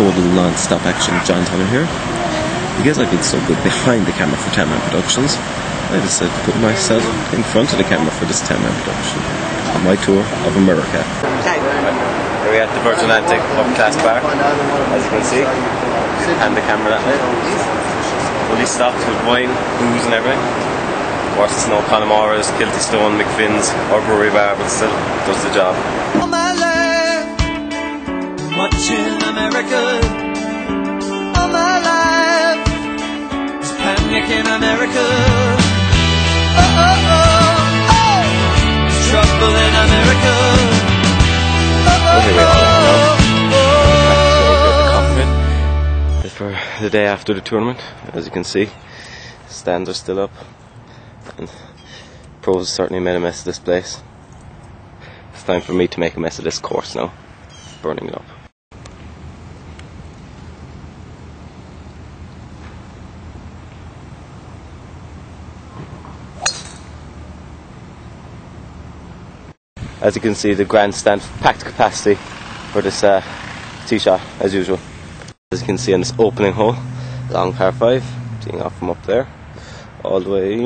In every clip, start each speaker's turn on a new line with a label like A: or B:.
A: total non-stop action. John Tanman here. Because I've been so good behind the camera for Tanman Productions, I decided to put myself in front of the camera for this Tanman production on my tour of America. Here we are at the Virgin Atlantic upper class bar, as you can see. Hand the camera that way. Fully stocked with wine, booze and everything. Of course it's no Panamoras, Kilty Stone, McFinn's or Brewery Bar, but still does the job.
B: On my land, watching America. All my life, it's panic in America. Oh, oh, oh, oh, it's trouble in America. Oh, oh,
A: oh, for the day after the tournament. As you can see, stands are still up, and pros certainly made a mess of this place. It's time for me to make a mess of this course now, burning it up. As you can see, the grandstand packed capacity for this tee shot as usual. As you can see on this opening hole, long par 5, teeing off from up there, all the way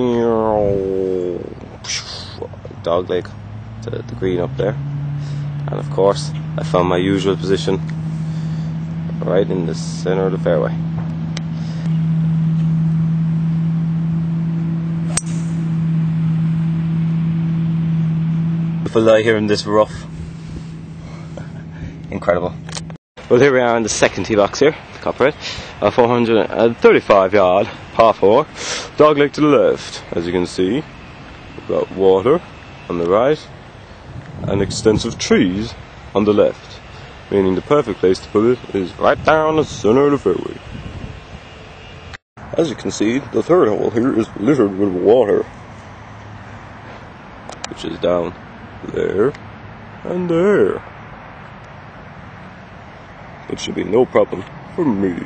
A: dog leg to the green up there. And of course, I found my usual position right in the center of the fairway. Beautiful lie here in this rough. Incredible. Well, here we are in the second tee box here, Copperhead, a 435 yard par 4, dog leg to the left. As you can see, we've got water on the right and extensive trees on the left, meaning the perfect place to put it is right down the center of the fairway. As you can see, the third hole here is littered with water, which is down there and there. It should be no problem for me.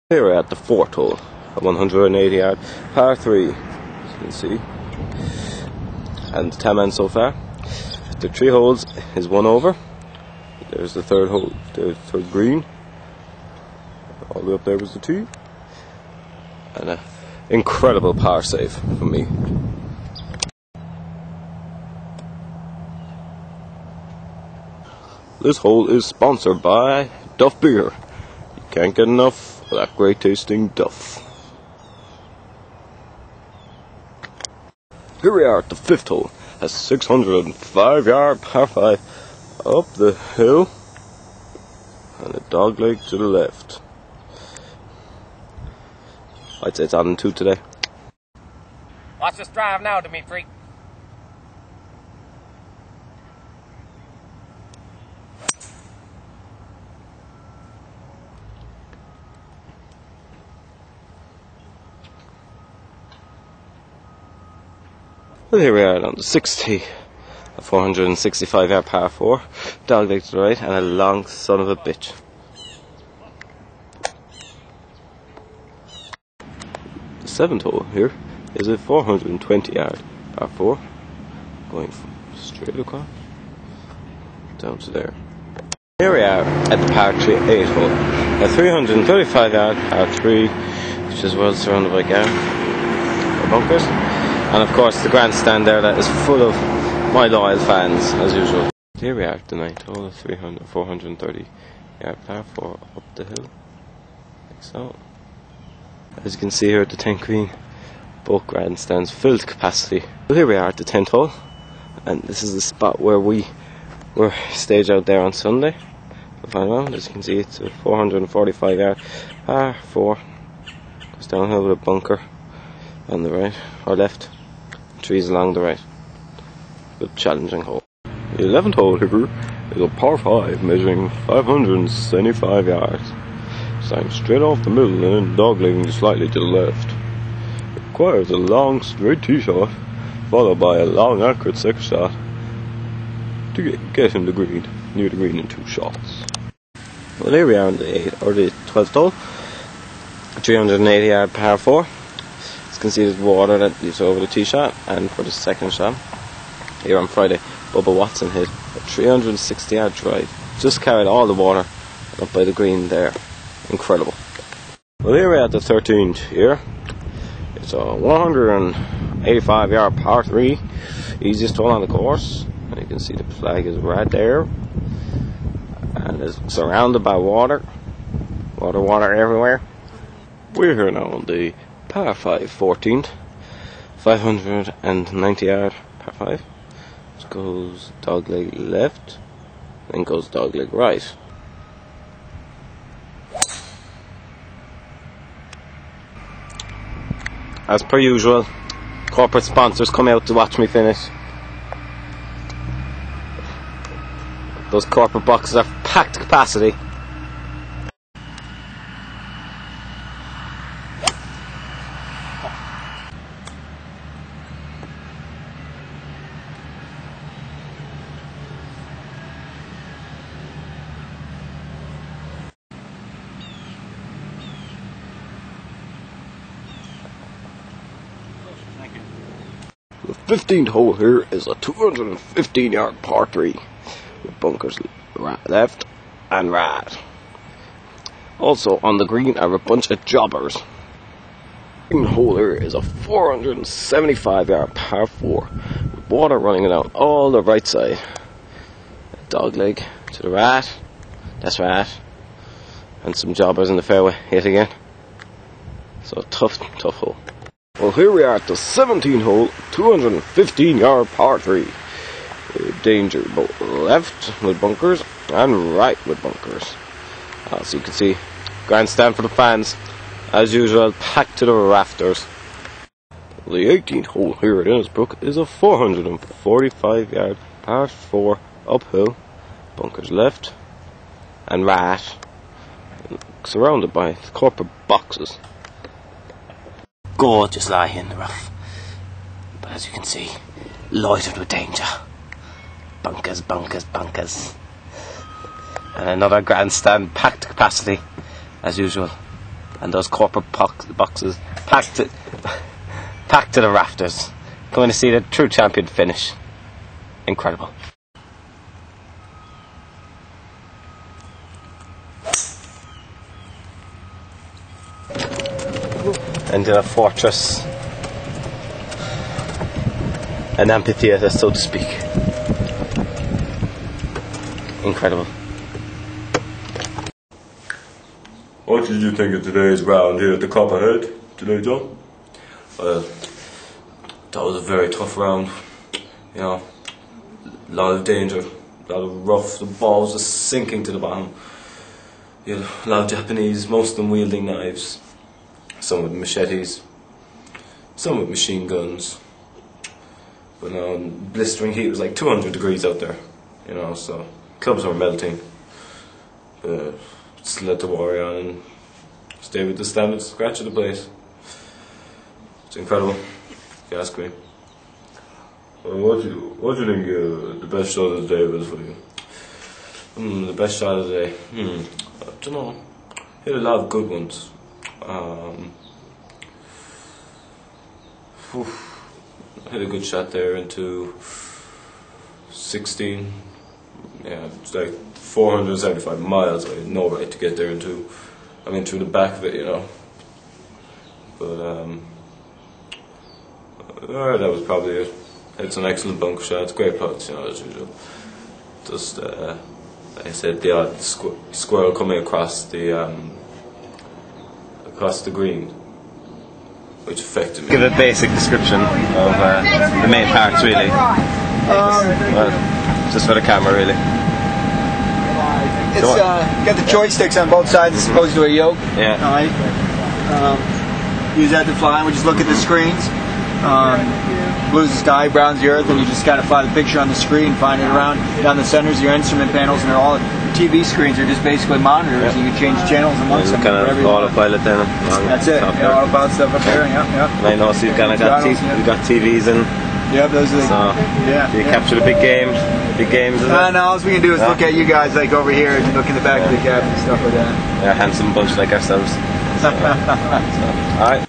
A: Here we're at the fourth hole, a 180 yard par 3, as you can see. And the Tanman so far, the 3 holes is 1 over. There's the third hole, the third green. All the way up there was the tee. And an incredible par save for me. This hole is sponsored by Duff Beer. You can't get enough of that great tasting Duff. Here we are at the 5th hole, a 605 yard par 5 up the hill and a dog leg to the left. I'd say it's on 2 today.
C: Watch this drive now, Dimitri.
A: Well, here we are on the 6th tee, a 465 yard par 4, dog leg to the right, and a long son of a bitch. The 7th hole here is a 420 yard par 4, going straight across down to there. Here we are at the par 3 8th hole, a 335 yard par 3, which is well surrounded by bunkers. And of course the grandstand there that is full of my loyal fans as usual. Here we are at the 9th hole, a 430 yard par 4 up the hill, like so. As you can see here at the 10th green, both grandstands filled to capacity. Well, here we are at the 10th hole, and this is the spot where we were staged out there on Sunday. The final round, as you can see, it's a 445 yard par 4, goes downhill with a bunker on the right or left, trees along the right. Good challenging hole. The 11th hole here is a par 5 measuring 575 yards, starting straight off the middle and then doglegging slightly to the left. It requires a long straight tee shot followed by a long accurate second shot to get him the green, near the green in 2 shots. Well, here we are on the 12th hole, a 380 yard par 4. You can see there's water that leads over the tee shot, and for the second shot here on Friday, Bubba Watson hit a 360 yard drive, just carried all the water up by the green there. Incredible. Well, here we're at the 13th here. It's a 185 yard par 3, easiest hole on the course. You can see the flag is right there, and it's surrounded by water everywhere. We're here now on the par 5 14th, 590 yard par 5. It goes dogleg left, then goes dogleg right. As per usual, corporate sponsors come out to watch me finish. Those corporate boxes are packed to capacity. The 15th hole here is a 215 yard par 3 with bunkers left and right. Also on the green are a bunch of jobbers. The 15th hole here is a 475 yard par 4 with water running down all the right side. A dogleg to the right, that's right, and some jobbers in the fairway yet again. So tough hole. Well, here we are at the 17th hole, 215 yard par 3. Danger both left with bunkers and right with bunkers. As you can see, grandstand for the fans, as usual, packed to the rafters. The 18th hole here at Innisbrook is a 445 yard par 4 uphill, bunkers left and right, surrounded by corporate boxes. Gorgeous lie in the rough, but as you can see, loaded with danger. Bunkers, bunkers, bunkers. And another grandstand packed to capacity, as usual. And those corporate boxes packed to the rafters. Going to see the true champion finish. Incredible. And a fortress, an amphitheatre, so to speak. Incredible.
D: What did you think of today's round here at the Copperhead today, John?
A: Well, that was a very tough round. You know, a lot of danger, a lot of rough. The ball was just sinking to the bottom. You know, a lot of Japanese, most of them wielding knives. Some with machetes, some with machine guns. But blistering heat, was like 200 degrees out there, you know, so clubs were melting. Just let the warrior on and stay with the standard scratch of the place. It's incredible, if you ask me.
D: Well, what do you think the best shot of the day was for you?
A: The best shot of the day? I don't know. Hit a lot of good ones. I hit a good shot there into 16. Yeah, it's like 475 miles. I had no right to get there into. I mean, through the back of it, you know. But that was probably it. It's an excellent bunker shot. It's great putts, you know, as usual. Just like I said, the odd squirrel coming across the green, which affected me. Give a basic description of the main parts, really. Well, just for the camera, really.
E: It's got the joysticks on both sides as opposed to a yoke.
A: Yeah.
E: Alright. Use that to fly, and we just look at the screens. Blue's the sky, brown's the earth, and you just kind of fly the picture on the screen, find it around. Down the center's your instrument panels, and they're all TV screens are just basically monitors. Yeah. You can change channels amongst them.
A: Kind of autopilot then.
E: That's it. Yeah, autopilot stuff up there. Yeah.
A: And I know, so you've kind of got TVs and.
E: Yeah, those are.
A: So you capture the big games.
E: No, all we can do is look at you guys like over here and look in the back of the cab and stuff like that.
A: Yeah, handsome bunch like ourselves. So, all right.